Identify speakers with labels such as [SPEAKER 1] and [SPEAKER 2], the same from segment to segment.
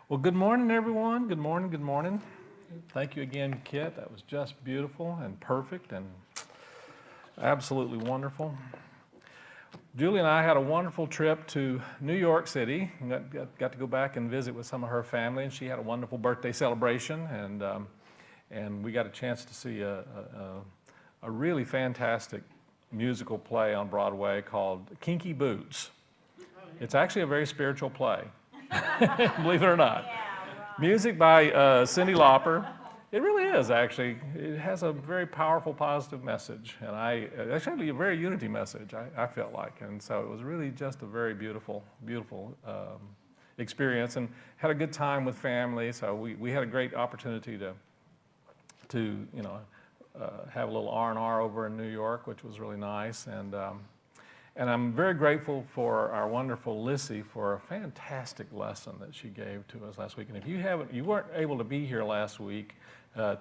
[SPEAKER 1] Well, good morning, everyone. Good morning, good morning. Thank you again, Kit. That was just beautiful and perfect and absolutely wonderful. Julie and I had a wonderful trip to New York City. Got to go back and visit with some of her family, and she had a wonderful birthday celebration, and we got a chance to see a really fantastic musical play on Broadway called Kinky Boots. It's actually a very spiritual play, believe it or not.
[SPEAKER 2] Yeah, right.
[SPEAKER 1] Music by Cyndi Lauper. It really is, actually. It has a very powerful, positive message, and actually a very unity message, I felt like. And so it was really just a very beautiful, beautiful experience, and had a good time with family. So we had a great opportunity to have a little R&R over in New York, which was really nice. And I'm very grateful for our wonderful Lissy for a fantastic lesson that she gave to us last week. And if you weren't able to be here last week,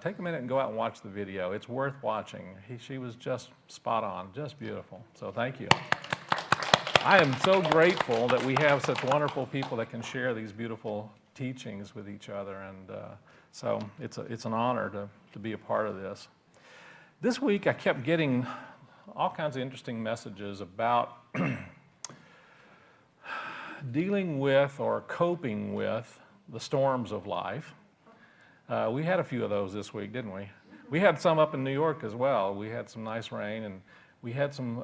[SPEAKER 1] take a minute and go out and watch the video. It's worth watching. She was just spot on, just beautiful. So thank you. I am so grateful that we have such wonderful people that can share these beautiful teachings with each other. And so it's an honor to be a part of this. This week I kept getting all kinds of interesting messages about dealing with or coping with the storms of life. We had a few of those this week, didn't we? We had some up in New York as well. We had some nice rain, and we had some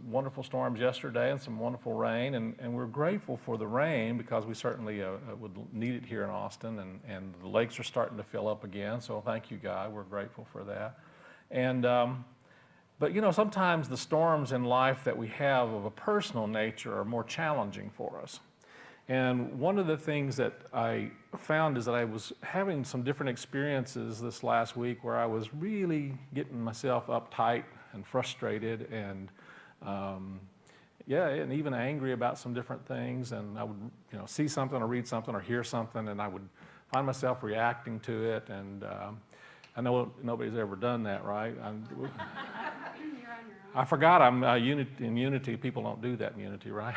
[SPEAKER 1] wonderful storms yesterday and some wonderful rain, and we're grateful for the rain because we certainly would need it here in Austin, and the lakes are starting to fill up again, so thank you, God. We're grateful for that. But sometimes the storms in life that we have of a personal nature are more challenging for us. And one of the things that I found is that I was having some different experiences this last week where I was really getting myself uptight and frustrated and and even angry about some different things. And I would see something or read something or hear something, and I would find myself reacting to it. And I know nobody's ever done that, right? I forgot I'm in Unity. People don't do that in Unity, right?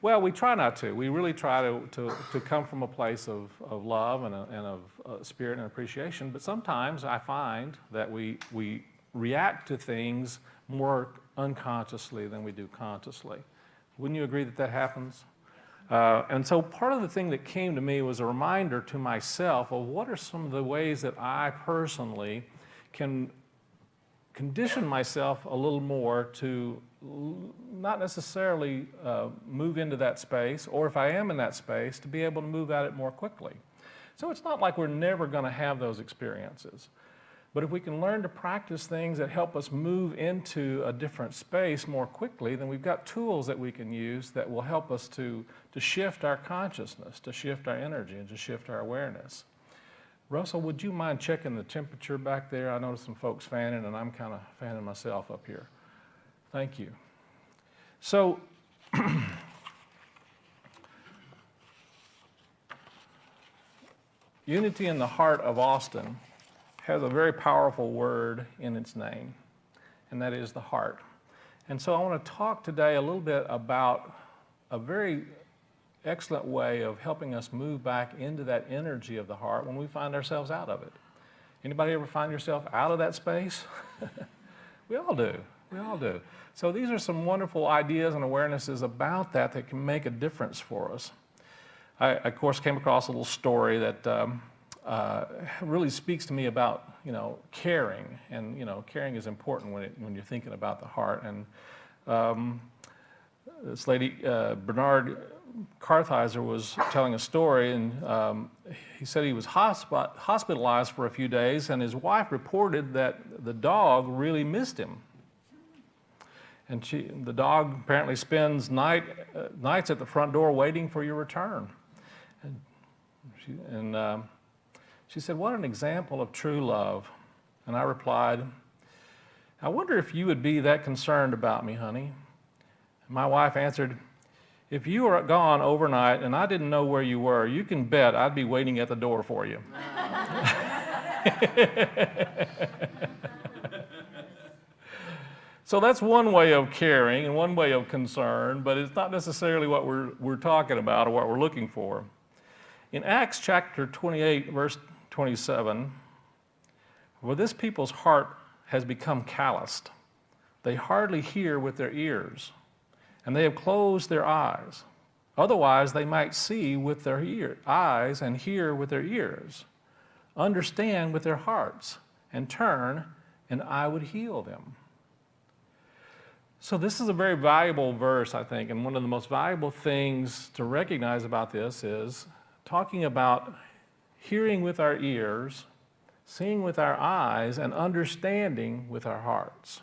[SPEAKER 1] Well, we try not to. We really try to come from a place of love and of spirit and appreciation. But sometimes I find that we react to things more unconsciously than we do consciously. Wouldn't you agree that that happens? And so part of the thing that came to me was a reminder to myself of what are some of the ways that I personally can condition myself a little more to not necessarily move into that space, or if I am in that space, to be able to move at it more quickly. So it's not like we're never going to have those experiences. But if we can learn to practice things that help us move into a different space more quickly, then we've got tools that we can use that will help us to shift our consciousness, to shift our energy, and to shift our awareness. Russell, would you mind checking the temperature back there? I noticed some folks fanning, and I'm kind of fanning myself up here. Thank you. So, Unity in the Heart of Austin has a very powerful word in its name, and that is the heart. And so I want to talk today a little bit about a very excellent way of helping us move back into that energy of the heart when we find ourselves out of it. Anybody ever find yourself out of that space? We all do. We all do. So these are some wonderful ideas and awarenesses about that can make a difference for us. I, of course, came across a little story that really speaks to me about, caring. And, caring is important when you're thinking about the heart. And this lady, Bernard Kartheiser, was telling a story, and he said he was hospitalized for a few days, and his wife reported that the dog really missed him. And the dog apparently spends nights at the front door waiting for your return. And she said, "What an example of true love." And I replied, "I wonder if you would be that concerned about me, honey." And my wife answered, "If you were gone overnight and I didn't know where you were, you can bet I'd be waiting at the door for you." So that's one way of caring and one way of concern, but it's not necessarily what we're talking about or what we're looking for. In Acts chapter 28, verse 27, well, this people's heart has become calloused. They hardly hear with their ears, and they have closed their eyes. Otherwise, they might see with their eyes and hear with their ears, understand with their hearts, and turn, and I would heal them. So this is a very valuable verse, I think, and one of the most valuable things to recognize about this is talking about hearing with our ears, seeing with our eyes, and understanding with our hearts.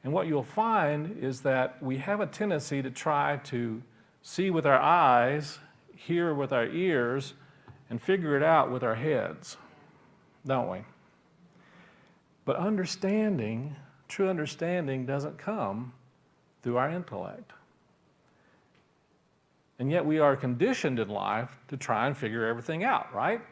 [SPEAKER 1] And what you'll find is that we have a tendency to try to see with our eyes, hear with our ears, and figure it out with our heads, don't we? But understanding, true understanding, doesn't come through our intellect. And yet we are conditioned in life to try and figure everything out, right?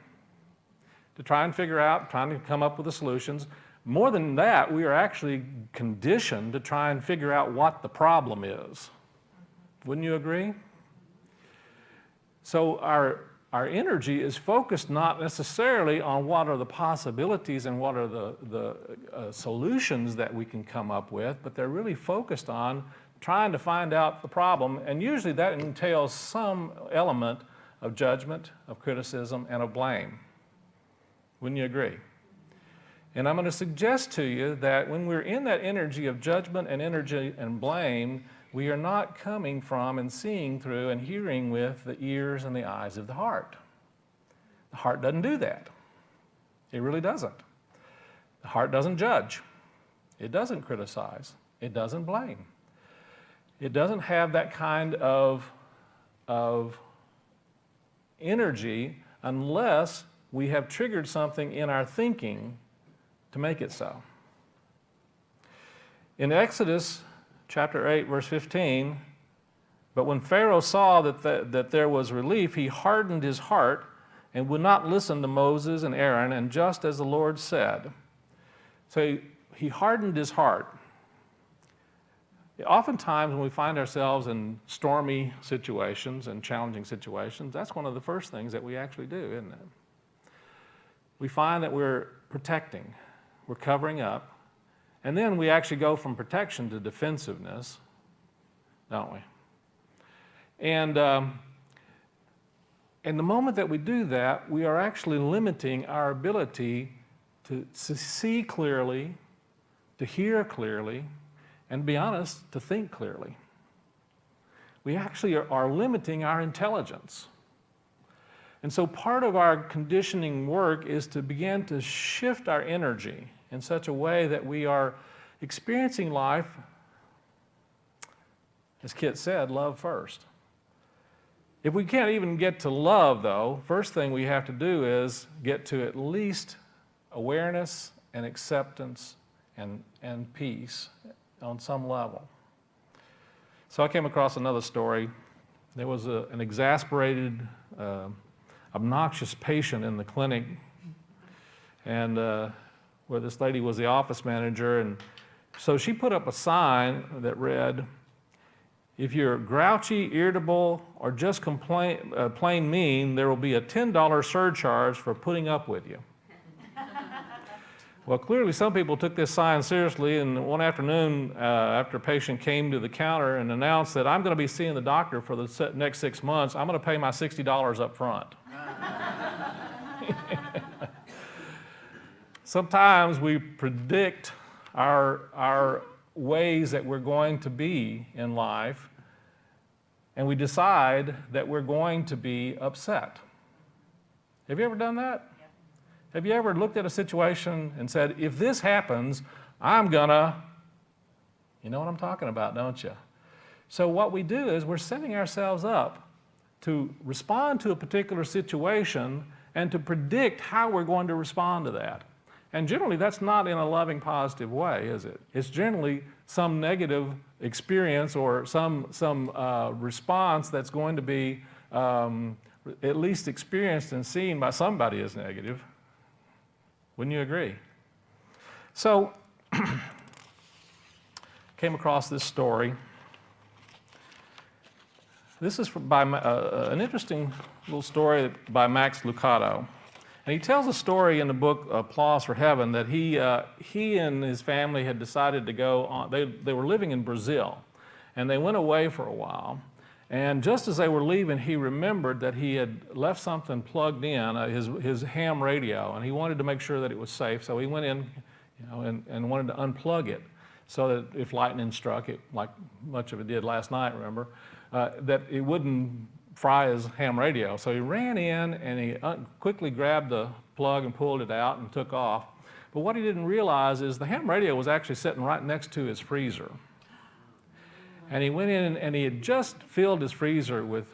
[SPEAKER 1] To try and figure out, trying to come up with the solutions. More than that, we are actually conditioned to try and figure out what the problem is. Wouldn't you agree? So our energy is focused not necessarily on what are the possibilities and what are the solutions that we can come up with, but they're really focused on trying to find out the problem, and usually that entails some element of judgment, of criticism, and of blame. Wouldn't you agree? And I'm going to suggest to you that when we're in that energy of judgment and energy and blame, we are not coming from and seeing through and hearing with the ears and the eyes of the heart. The heart doesn't do that. It really doesn't. The heart doesn't judge. It doesn't criticize. It doesn't blame. It doesn't have that kind of energy unless we have triggered something in our thinking to make it so. In Exodus chapter 8, verse 15, but when Pharaoh saw that there was relief, he hardened his heart and would not listen to Moses and Aaron, and just as the Lord said. So he hardened his heart. Oftentimes when we find ourselves in stormy situations and challenging situations, that's one of the first things that we actually do, isn't it? We find that we're protecting, we're covering up, and then we actually go from protection to defensiveness, don't we? And the moment that we do that, we are actually limiting our ability to see clearly, to hear clearly, and to be honest, to think clearly. We actually are limiting our intelligence. And so part of our conditioning work is to begin to shift our energy in such a way that we are experiencing life, as Kit said, love first. If we can't even get to love, though, first thing we have to do is get to at least awareness and acceptance and peace on some level. So I came across another story. There was an exasperated, obnoxious patient in the clinic, and where this lady was the office manager, and so she put up a sign that read, "If you're grouchy, irritable, or just plain mean, there will be a $10 surcharge for putting up with you." Well, clearly some people took this sign seriously, and one afternoon after a patient came to the counter and announced that I'm going to be seeing the doctor for the next 6 months, I'm going to pay my $60 up front. Sometimes we predict our ways that we're going to be in life, and we decide that we're going to be upset. Have you ever done that? Yeah. Have you ever looked at a situation and said, if this happens, I'm gonna, you know what I'm talking about, don't you? So what we do is we're setting ourselves up to respond to a particular situation and to predict how we're going to respond to that. And generally, that's not in a loving, positive way, is it? It's generally some negative experience or some response that's going to be at least experienced and seen by somebody as negative. Wouldn't you agree? So, came across this story. This is by an interesting little story by Max Lucado. And he tells a story in the book Applause for Heaven that he and his family had decided to go on. They were living in Brazil, and they went away for a while. And just as they were leaving, he remembered that he had left something plugged in, his ham radio, and he wanted to make sure that it was safe. So he went in, and wanted to unplug it so that if lightning struck it, like much of it did last night, remember, that it wouldn't fry his ham radio. So he ran in and he quickly grabbed the plug and pulled it out and took off. But what he didn't realize is the ham radio was actually sitting right next to his freezer. And he went in and he had just filled his freezer with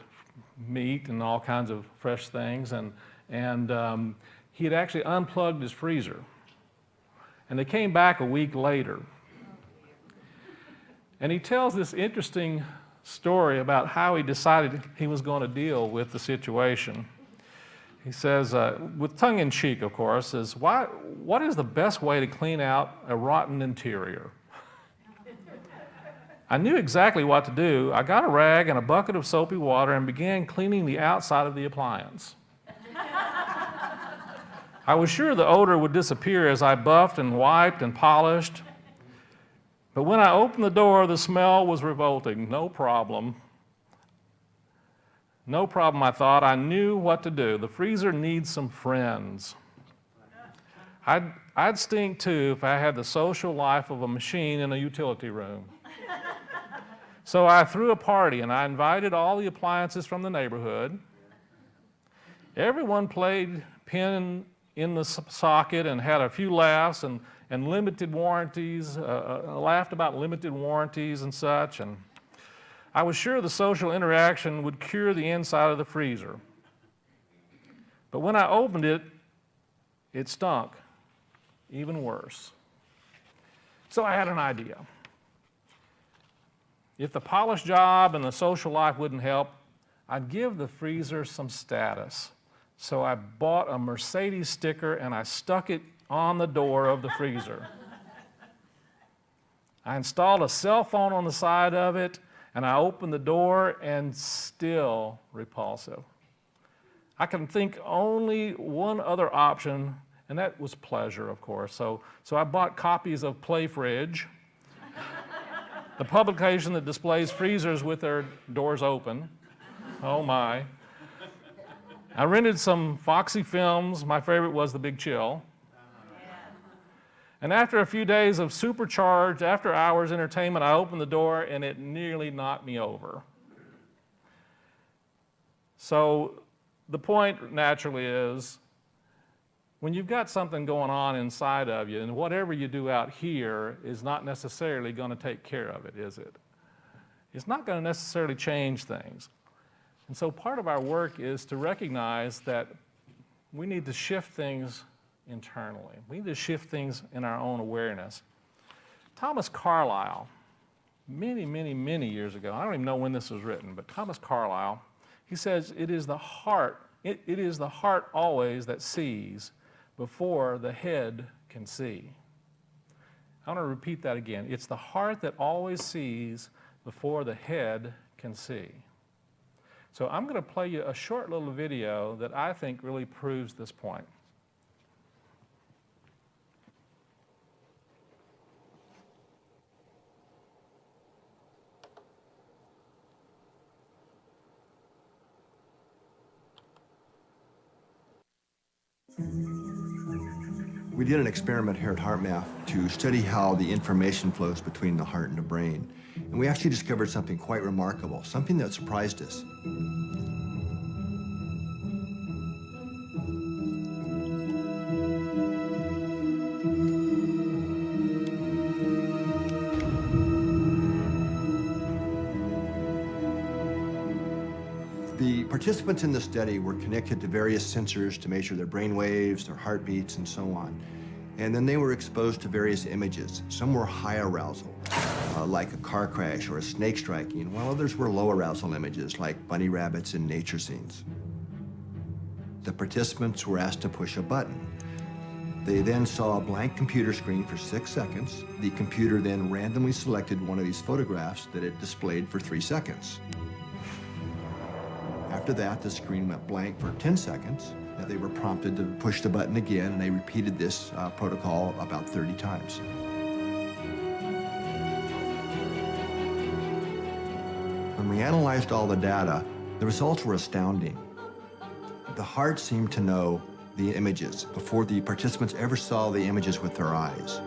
[SPEAKER 1] meat and all kinds of fresh things, and he had actually unplugged his freezer. And they came back a week later. And he tells this interesting story about how he decided he was going to deal with the situation. He says, with tongue-in-cheek, of course, says, what is the best way to clean out a rotten interior? I knew exactly what to do. I got a rag and a bucket of soapy water and began cleaning the outside of the appliance. I was sure the odor would disappear as I buffed and wiped and polished. But when I opened the door, the smell was revolting. No problem. No problem, I thought. I knew what to do. The freezer needs some friends. I'd stink too if I had the social life of a machine in a utility room. So I threw a party and I invited all the appliances from the neighborhood. Everyone played pin in the socket and had a few laughs and limited warranties, laughed about limited warranties and such. And I was sure the social interaction would cure the inside of the freezer. But when I opened it, it stunk even worse. So I had an idea. If the polish job and the social life wouldn't help, I'd give the freezer some status. So I bought a Mercedes sticker and I stuck it on the door of the freezer. I installed a cell phone on the side of it, and I opened the door, and still repulsive. I can think only one other option, and that was pleasure, of course. So I bought copies of Play Fridge, the publication that displays freezers with their doors open. Oh my. I rented some Foxy films. My favorite was The Big Chill. And after a few days of supercharged after-hours entertainment, I opened the door and it nearly knocked me over. So the point naturally is, when you've got something going on inside of you, and whatever you do out here is not necessarily going to take care of it, is it? It's not going to necessarily change things. And so part of our work is to recognize that we need to shift things internally. We need to shift things in our own awareness. Thomas Carlyle, many years ago, I don't even know when this was written, but Thomas Carlyle, he says, it is the heart always that sees before the head can see. I want to repeat that again. It's the heart that always sees before the head can see. So I'm going to play you a short little video that I think really proves this point.
[SPEAKER 2] We did an experiment here at HeartMath to study how the information flows between the heart and the brain. And we actually discovered something quite remarkable, something that surprised us. The participants in the study were connected to various sensors to measure their brain waves, their heartbeats, and so on. And then they were exposed to various images. Some were high arousal, like a car crash or a snake striking, while others were low arousal images, like bunny rabbits in nature scenes. The participants were asked to push a button. They then saw a blank computer screen for 6 seconds. The computer then randomly selected one of these photographs that it displayed for 3 seconds. After that, the screen went blank for 10 seconds. And they were prompted to push the button again, and they repeated this protocol about 30 times. When we analyzed all the data, the results were astounding. The heart seemed to know the images before the participants ever saw the images with their eyes.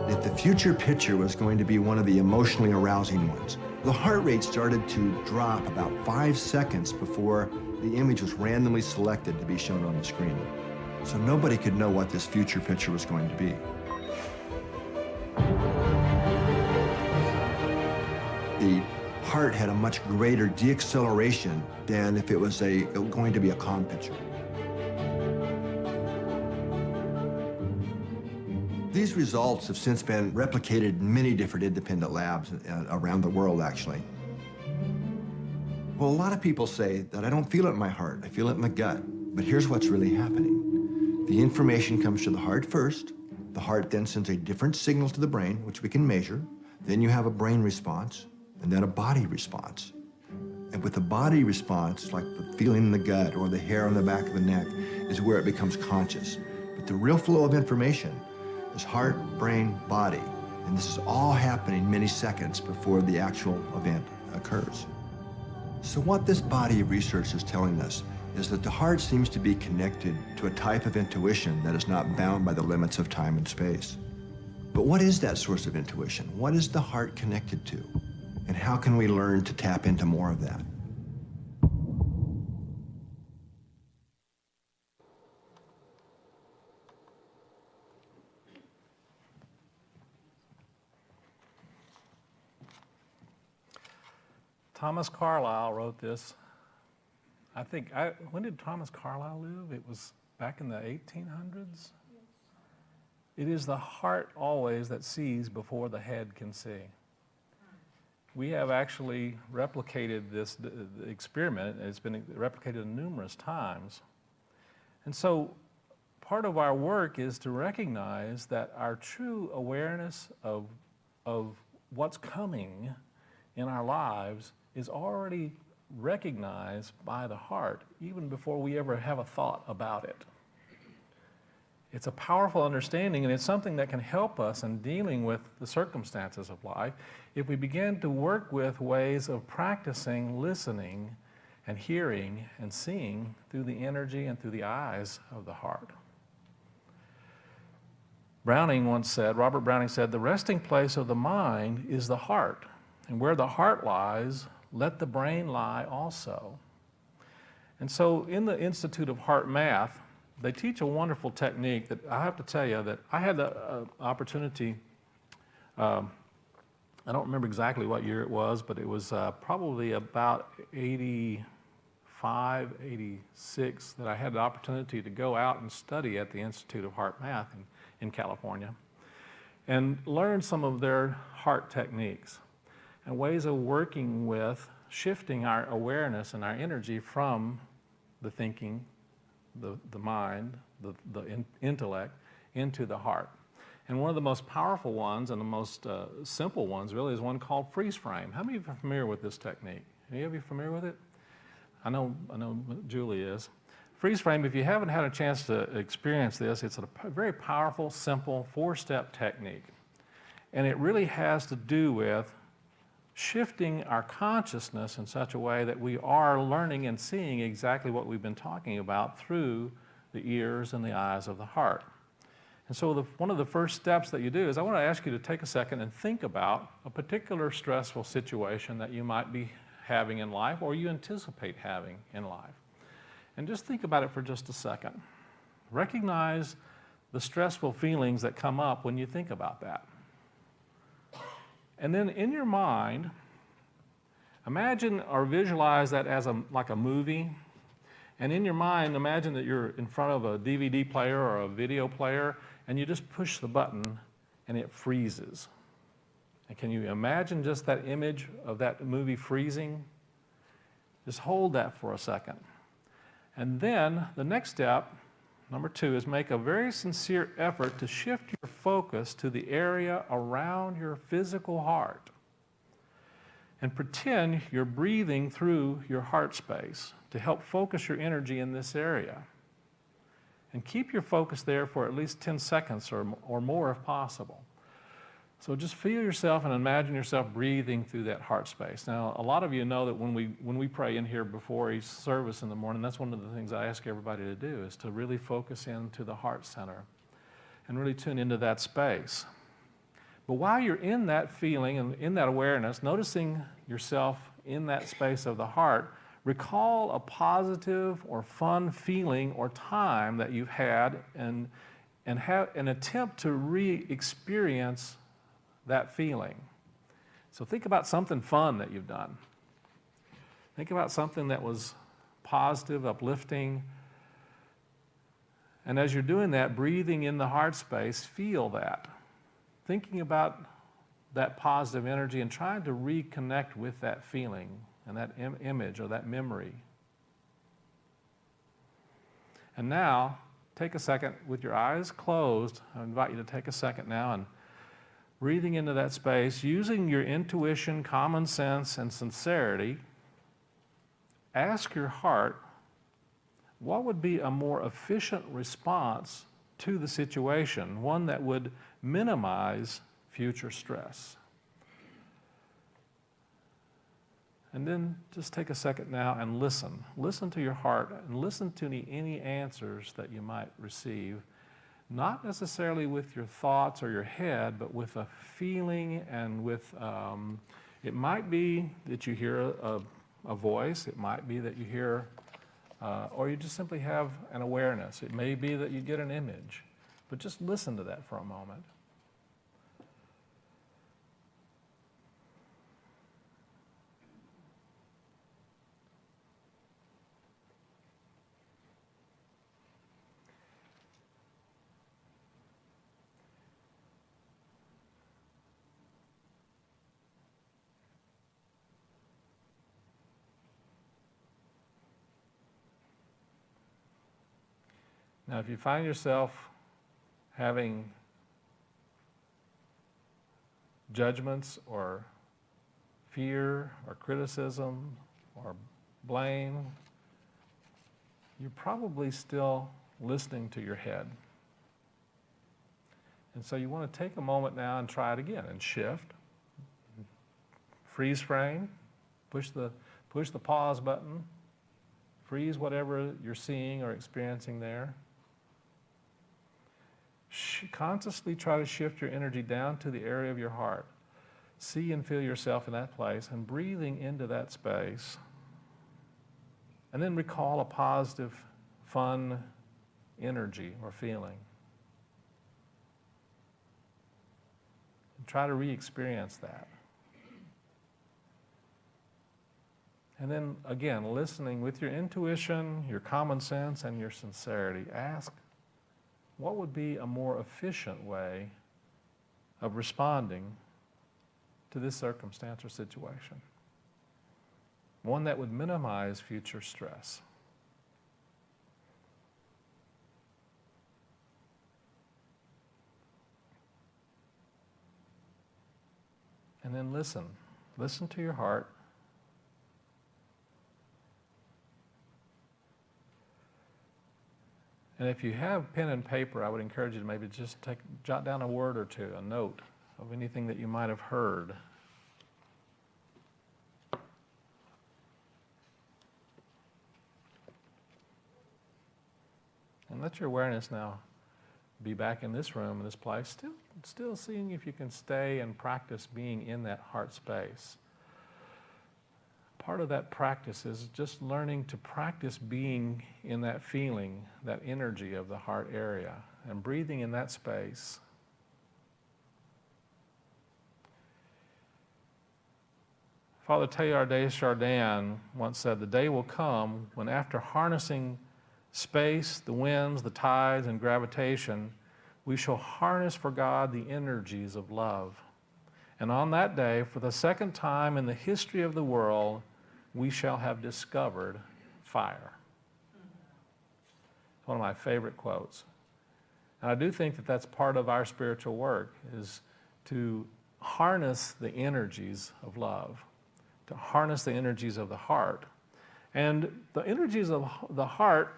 [SPEAKER 2] If the future picture was going to be one of the emotionally arousing ones, the heart rate started to drop about 5 seconds before the image was randomly selected to be shown on the screen. So nobody could know what this future picture was going to be. The heart had a much greater deacceleration than if it was going to be a calm picture. These results have since been replicated in many different independent labs around the world, actually. Well, a lot of people say that I don't feel it in my heart, I feel it in my gut. But here's what's really happening. The information comes to the heart first. The heart then sends a different signal to the brain, which we can measure. Then you have a brain response, and then a body response. And with the body response, like the feeling in the gut or the hair on the back of the neck, is where it becomes conscious. But the real flow of information is heart, brain, body. And this is all happening many seconds before the actual event occurs. So what this body of research is telling us is that the heart seems to be connected to a type of intuition that is not bound by the limits of time and space. But what is that source of intuition? What is the heart connected to? And how can we learn to tap into more of that?
[SPEAKER 1] Thomas Carlyle wrote this. When did Thomas Carlyle live? It was back in the 1800s? It is the heart always that sees before the head can see. We have actually replicated this experiment. It's been replicated numerous times. And so part of our work is to recognize that our true awareness of what's coming in our lives is already recognized by the heart, even before we ever have a thought about it. It's a powerful understanding, and it's something that can help us in dealing with the circumstances of life if we begin to work with ways of practicing listening and hearing and seeing through the energy and through the eyes of the heart. Robert Browning said, "The resting place of the mind is the heart, and where the heart lies, let the brain lie also." And so in the Institute of Heart Math, they teach a wonderful technique that I have to tell you that I had the opportunity, I don't remember exactly what year it was, but it was probably about 85, 86 that I had the opportunity to go out and study at the Institute of Heart Math in California and learn some of their heart techniques and ways of working with shifting our awareness and our energy from the thinking, the mind, the intellect, into the heart. And one of the most powerful ones and the most simple ones really is one called freeze frame. How many of you are familiar with this technique? Any of you familiar with it? I know Julie is. Freeze frame, if you haven't had a chance to experience this, it's a very powerful, simple, 4-step technique. And it really has to do with shifting our consciousness in such a way that we are learning and seeing exactly what we've been talking about through the ears and the eyes of the heart. And so one of the first steps that you do is I want to ask you to take a second and think about a particular stressful situation that you might be having in life or you anticipate having in life. And just think about it for just a second. Recognize the stressful feelings that come up when you think about that. And then in your mind, imagine or visualize that as like a movie. And in your mind, imagine that you're in front of a DVD player or a video player, and you just push the button and it freezes. And can you imagine just that image of that movie freezing? Just hold that for a second. And then the next step, number 2, is make a very sincere effort to shift your focus to the area around your physical heart. And pretend you're breathing through your heart space to help focus your energy in this area. And keep your focus there for at least 10 seconds or more if possible. So just feel yourself and imagine yourself breathing through that heart space. Now, a lot of you know that when we pray in here before each service in the morning, that's one of the things I ask everybody to do, is to really focus into the heart center and really tune into that space. But while you're in that feeling and in that awareness, noticing yourself in that space of the heart, recall a positive or fun feeling or time that you've had and have an attempt to re-experience that feeling. So think about something fun that you've done. Think about something that was positive, uplifting. And as you're doing that, breathing in the heart space, feel that. Thinking about that positive energy and trying to reconnect with that feeling and that image or that memory. And now, take a second with your eyes closed. I invite you to take a second now and breathing into that space, using your intuition, common sense, and sincerity, ask your heart, what would be a more efficient response to the situation, one that would minimize future stress? And then just take a second now and listen. Listen to your heart and listen to any answers that you might receive, not necessarily with your thoughts or your head, but with a feeling and with, it might be that you hear a voice, it might be that you hear, or you just simply have an awareness. It may be that you get an image, but just listen to that for a moment. Now, if you find yourself having judgments or fear or criticism or blame, you're probably still listening to your head. And so you want to take a moment now and try it again and shift, freeze frame, push the pause button, freeze whatever you're seeing or experiencing there. Consciously try to shift your energy down to the area of your heart. See and feel yourself in that place and breathing into that space. And then recall a positive, fun energy or feeling. And try to re-experience that. And then again, listening with your intuition, your common sense, and your sincerity. Ask, what would be a more efficient way of responding to this circumstance or situation? One that would minimize future stress. And then listen. Listen to your heart. And if you have pen and paper, I would encourage you to maybe just jot down a word or two, a note of anything that you might have heard. And let your awareness now be back in this room, in this place, still seeing if you can stay and practice being in that heart space. Part of that practice is just learning to practice being in that feeling, that energy of the heart area, and breathing in that space. Father Teilhard de Chardin once said, "The day will come when after harnessing space, the winds, the tides, and gravitation, we shall harness for God the energies of love. And on that day, for the second time in the history of the world, we shall have discovered fire." It's one of my favorite quotes. And I do think that that's part of our spiritual work, is to harness the energies of love, to harness the energies of the heart. And the energies of the heart,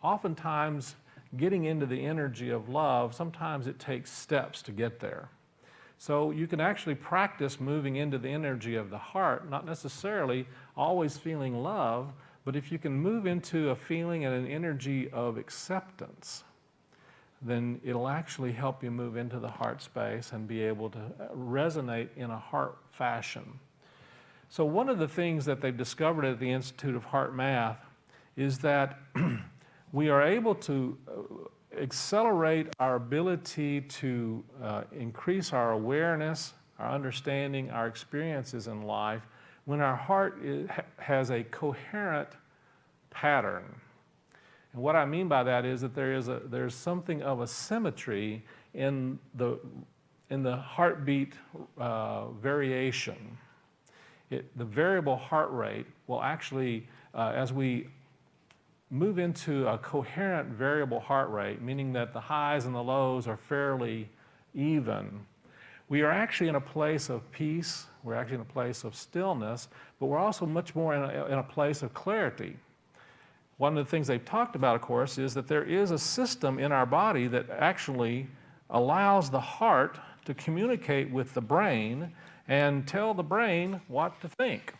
[SPEAKER 1] oftentimes getting into the energy of love, sometimes it takes steps to get there. So you can actually practice moving into the energy of the heart, not necessarily always feeling love, but if you can move into a feeling and an energy of acceptance, then it'll actually help you move into the heart space and be able to resonate in a heart fashion. So one of the things that they've discovered at the Institute of Heart Math is that we are able to accelerate our ability to increase our awareness, our understanding, our experiences in life when our heart has a coherent pattern. And what I mean by that is that there's something of a symmetry in the heartbeat variation. The variable heart rate will actually, as we move into a coherent variable heart rate, meaning that the highs and the lows are fairly even, we are actually in a place of peace, we're actually in a place of stillness, but we're also much more in a place of clarity. One of the things they've talked about, of course, is that there is a system in our body that actually allows the heart to communicate with the brain and tell the brain what to think.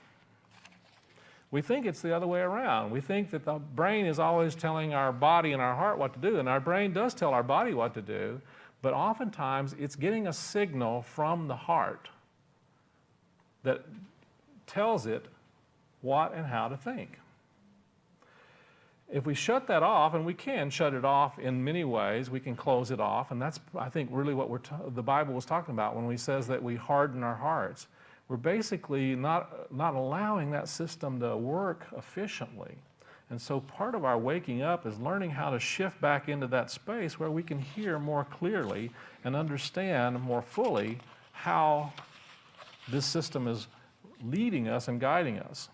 [SPEAKER 1] We think it's the other way around. We think that the brain is always telling our body and our heart what to do, and our brain does tell our body what to do, but oftentimes it's getting a signal from the heart that tells it what and how to think. If we shut that off, and we can shut it off in many ways, we can close it off, and that's, I think, really what the Bible was talking about when we says that we harden our hearts. We're basically not allowing that system to work efficiently. And so part of our waking up is learning how to shift back into that space where we can hear more clearly and understand more fully how this system is leading us and guiding us.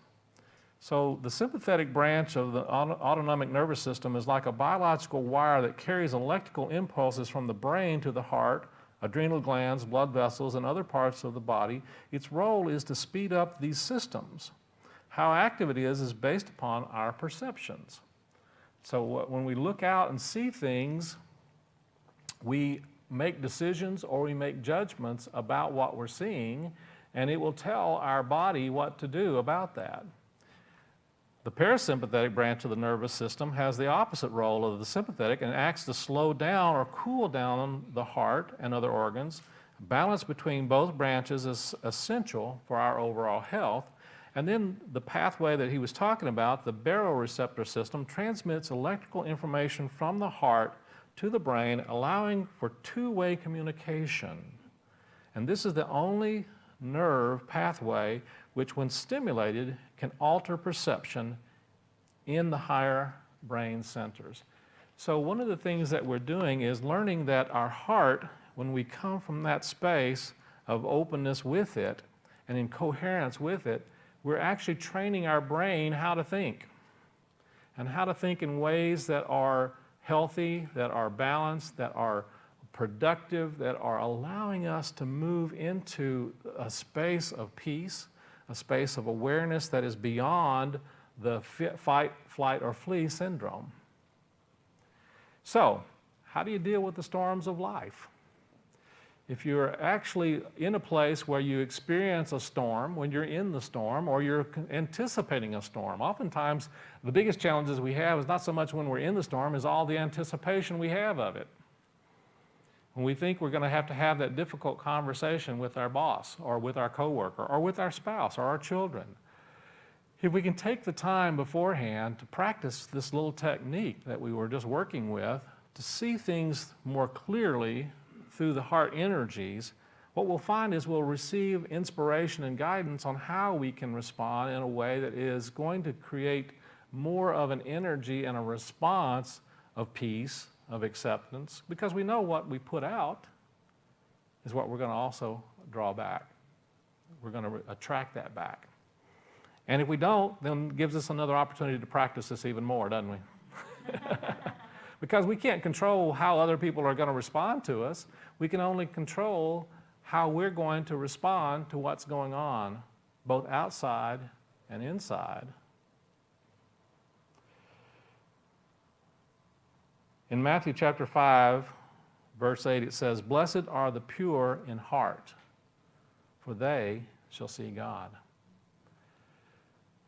[SPEAKER 1] So the sympathetic branch of the autonomic nervous system is like a biological wire that carries electrical impulses from the brain to the heart, adrenal glands, blood vessels, and other parts of the body. Its role is to speed up these systems. How active it is based upon our perceptions. So when we look out and see things, we make decisions or we make judgments about what we're seeing, and it will tell our body what to do about that. The parasympathetic branch of the nervous system has the opposite role of the sympathetic and acts to slow down or cool down the heart and other organs. Balance between both branches is essential for our overall health. And then the pathway that he was talking about, the baroreceptor system, transmits electrical information from the heart to the brain, allowing for two-way communication. And this is the only nerve pathway which, when stimulated, can alter perception in the higher brain centers. So one of the things that we're doing is learning that our heart, when we come from that space of openness with it and in coherence with it, we're actually training our brain how to think, and how to think in ways that are healthy, that are balanced, that are productive, that are allowing us to move into a space of peace, a space of awareness that is beyond the fight, flight, or flee syndrome. So, how do you deal with the storms of life? If you're actually in a place where you experience a storm, when you're in the storm, or you're anticipating a storm, oftentimes the biggest challenges we have is not so much when we're in the storm, is all the anticipation we have of it. When we think we're going to have that difficult conversation with our boss, or with our coworker, or with our spouse, or our children. If we can take the time beforehand to practice this little technique that we were just working with, to see things more clearly through the heart energies, what we'll find is we'll receive inspiration and guidance on how we can respond in a way that is going to create more of an energy and a response of peace, of acceptance, because we know what we put out is what we're going to also draw back. We're going to attract that back. And if we don't, then it gives us another opportunity to practice this even more, doesn't we? Because we can't control how other people are going to respond to us. We can only control how we're going to respond to what's going on both outside and inside. In Matthew chapter 5, verse 8, it says, "Blessed are the pure in heart, for they shall see God."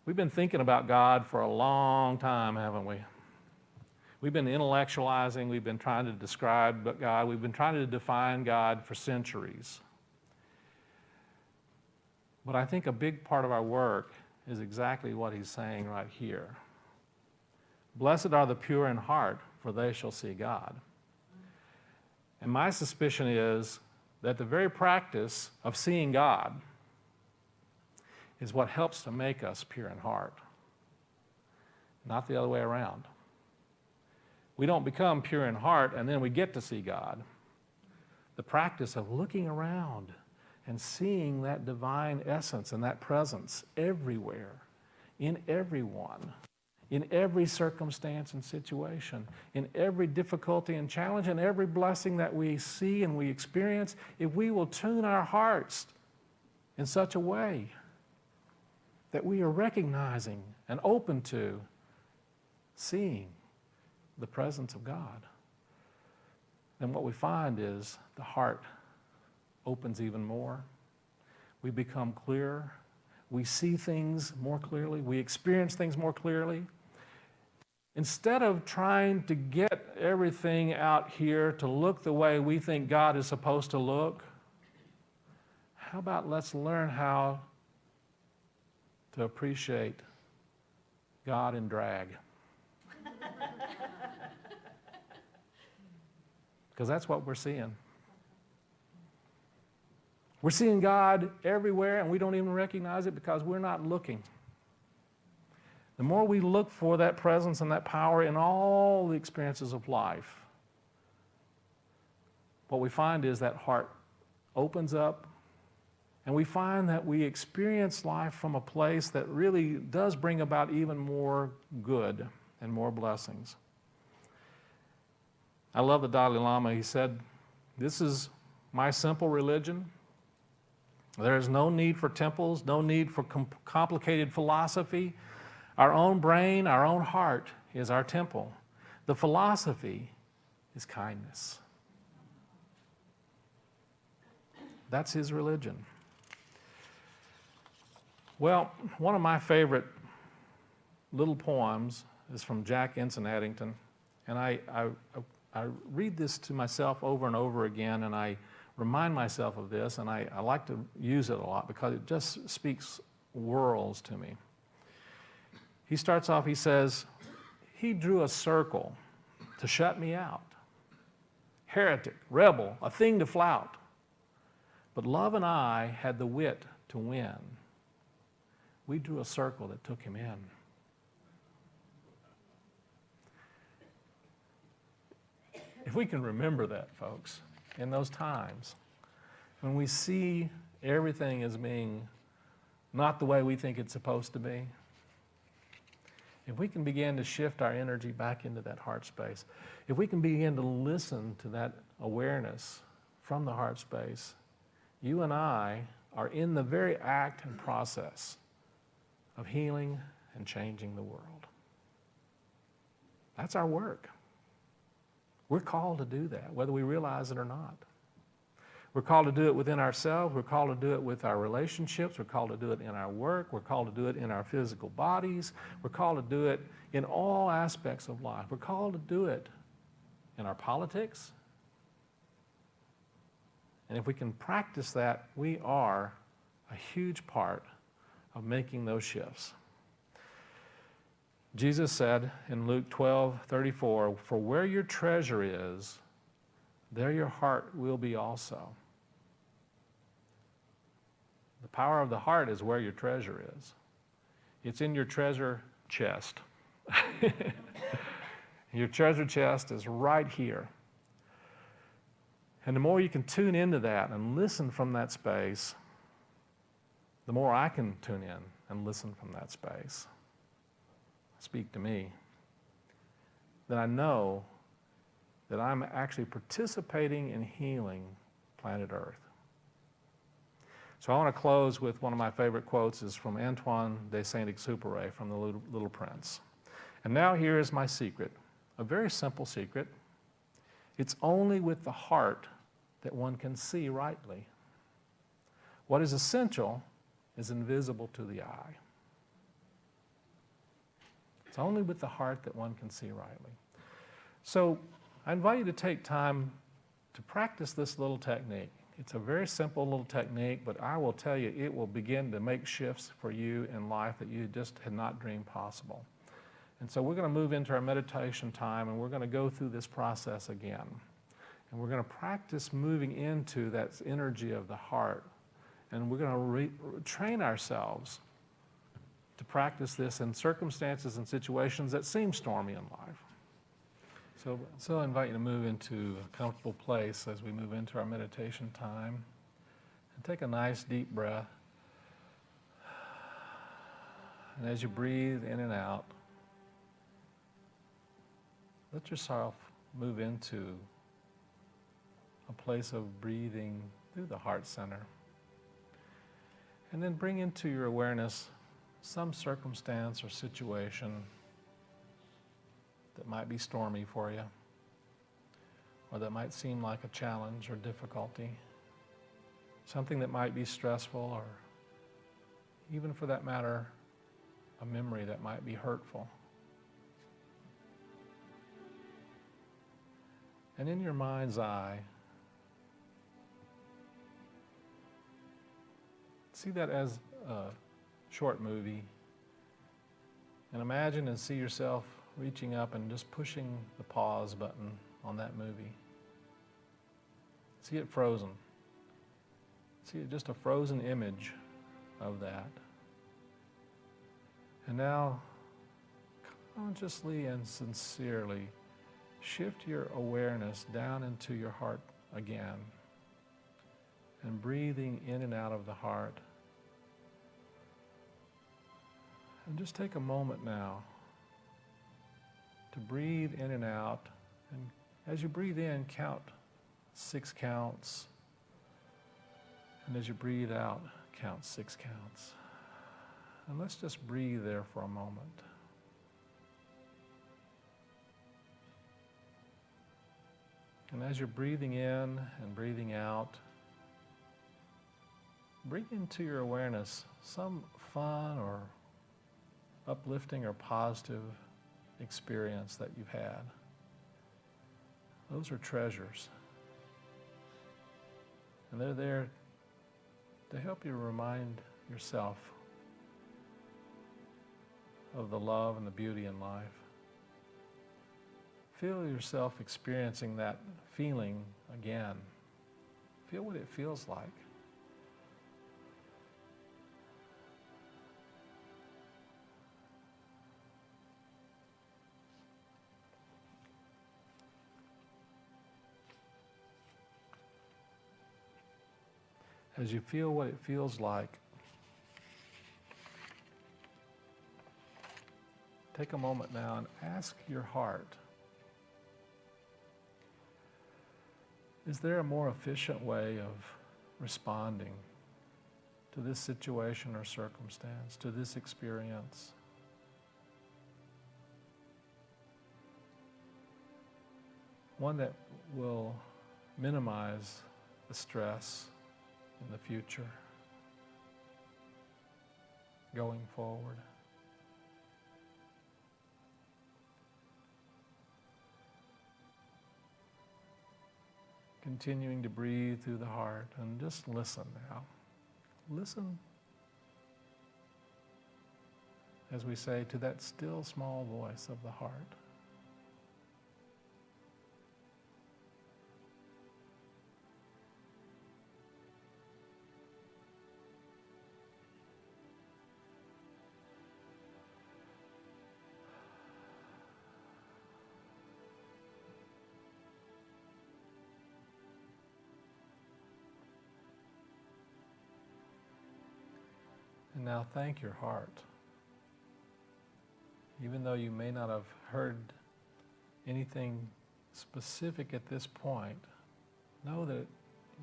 [SPEAKER 1] We've been thinking about God for a long time, haven't we? We've been intellectualizing, we've been trying to describe God, we've been trying to define God for centuries. But I think a big part of our work is exactly what he's saying right here. Blessed are the pure in heart, for they shall see God. And my suspicion is that the very practice of seeing God is what helps to make us pure in heart, not the other way around. We don't become pure in heart and then we get to see God. The practice of looking around and seeing that divine essence and that presence everywhere, in everyone, in every circumstance and situation, in every difficulty and challenge, and every blessing that we see and we experience, if we will tune our hearts in such a way that we are recognizing and open to seeing the presence of God, then what we find is the heart opens even more. We become clearer. We see things more clearly. We experience things more clearly. Instead of trying to get everything out here to look the way we think God is supposed to look, how about let's learn how to appreciate God in drag? Because that's what we're seeing. We're seeing God everywhere and we don't even recognize it because we're not looking. The more we look for that presence and that power in all the experiences of life, what we find is that heart opens up and we find that we experience life from a place that really does bring about even more good and more blessings. I love the Dalai Lama. He said, "This is my simple religion. There is no need for temples, no need for complicated philosophy. Our own brain, our own heart is our temple. The philosophy is kindness." That's his religion. Well, one of my favorite little poems is from Jack Ensign Addington, and I read this to myself over and over again, and I remind myself of this, and I like to use it a lot because it just speaks worlds to me. He starts off, he says, "He drew a circle to shut me out. Heretic, rebel, a thing to flout. But love and I had the wit to win. We drew a circle that took him in." If we can remember that, folks, in those times, when we see everything as being not the way we think it's supposed to be, if we can begin to shift our energy back into that heart space, if we can begin to listen to that awareness from the heart space, you and I are in the very act and process of healing and changing the world. That's our work. We're called to do that, whether we realize it or not. We're called to do it within ourselves. We're called to do it with our relationships. We're called to do it in our work. We're called to do it in our physical bodies. We're called to do it in all aspects of life. We're called to do it in our politics. And if we can practice that, we are a huge part of making those shifts. Jesus said in Luke 12:34, "For where your treasure is, there your heart will be also." The power of the heart is where your treasure is. It's in your treasure chest. Your treasure chest is right here. And the more you can tune into that and listen from that space, the more I can tune in and listen from that space. Speak to me. Then I know that I'm actually participating in healing planet Earth. So I want to close with one of my favorite quotes is from Antoine de Saint-Exupéry from The Little Prince. And now here is my secret, a very simple secret. It's only with the heart that one can see rightly. What is essential is invisible to the eye. It's only with the heart that one can see rightly. So I invite you to take time to practice this little technique. It's a very simple little technique, but I will tell you, it will begin to make shifts for you in life that you just had not dreamed possible. And so we're going to move into our meditation time, and we're going to go through this process again. And we're going to practice moving into that energy of the heart. And we're going to train ourselves to practice this in circumstances and situations that seem stormy in life. So I invite you to move into a comfortable place as we move into our meditation time. And take a nice deep breath. And as you breathe in and out, let yourself move into a place of breathing through the heart center. And then bring into your awareness some circumstance or situation that might be stormy for you, or that might seem like a challenge or difficulty, something that might be stressful, or even for that matter, a memory that might be hurtful. And in your mind's eye, see that as a short movie, and imagine and see yourself reaching up and just pushing the pause button on that movie. See it frozen. See it just a frozen image of that. And now, consciously and sincerely, shift your awareness down into your heart again, and breathing in and out of the heart. And just take a moment now to breathe in and out. And as you breathe in, count 6 counts. And as you breathe out, count 6 counts. And let's just breathe there for a moment. And as you're breathing in and breathing out, bring into your awareness some fun or uplifting or positive experience that you've had. Those are treasures. And they're there to help you remind yourself of the love and the beauty in life. Feel yourself experiencing that feeling again. Feel what it feels like. As you feel what it feels like, take a moment now and ask your heart, is there a more efficient way of responding to this situation or circumstance, to this experience? One that will minimize the stress in the future, going forward. Continuing to breathe through the heart, and just listen now. Listen, as we say, to that still small voice of the heart. And now thank your heart. Even though you may not have heard anything specific at this point, know that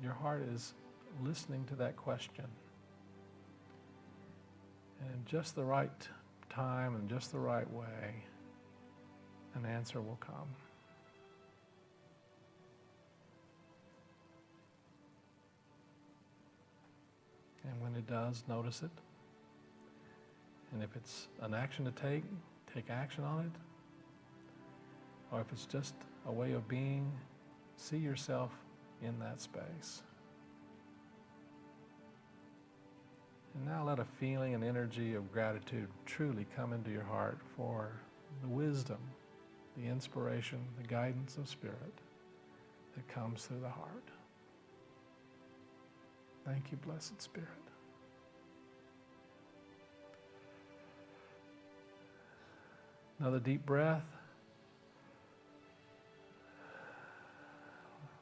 [SPEAKER 1] your heart is listening to that question. And in just the right time and just the right way, an answer will come. And when it does, notice it. And if it's an action to take action on it. Or if it's just a way of being, see yourself in that space. And now let a feeling and energy of gratitude truly come into your heart for the wisdom, the inspiration, the guidance of Spirit that comes through the heart. Thank you, Blessed Spirit. Another deep breath.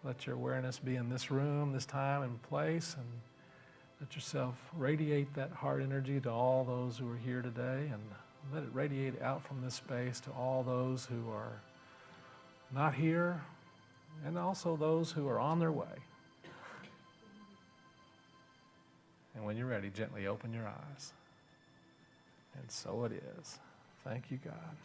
[SPEAKER 1] Let your awareness be in this room, this time and place, and let yourself radiate that heart energy to all those who are here today, and let it radiate out from this space to all those who are not here, and also those who are on their way. And when you're ready, gently open your eyes. And so it is. Thank you, God.